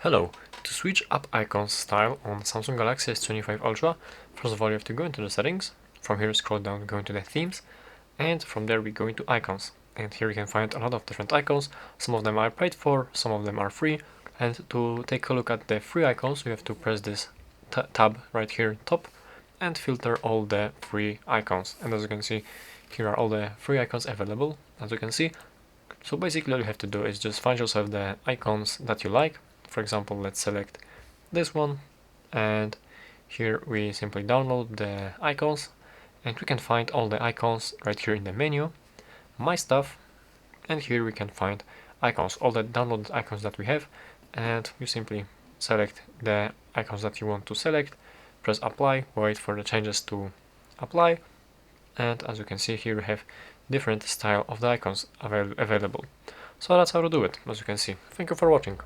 Hello. To switch up icons style on Samsung Galaxy S25 Ultra, first of all you have to go into the settings. From here scroll down, go into the themes, and from there we go into icons. And here you can find a lot of different icons. Some of them are paid for, some of them are free. And to take a look at the free icons, you have to press this tab right here on top and filter all the free icons. And as you can see, here are all the free icons available, as you can see. So basically all you have to do is just find yourself the icons that you like. For example, let's select this one, and here we simply download the icons, and we can find all the icons right here in the menu, My Stuff, and here we can find icons, all the downloaded icons that we have, and you simply select the icons that you want to select, press apply, wait for the changes to apply, and as you can see here we have different style of the icons available. So that's how to do it, as you can see. Thank you for watching.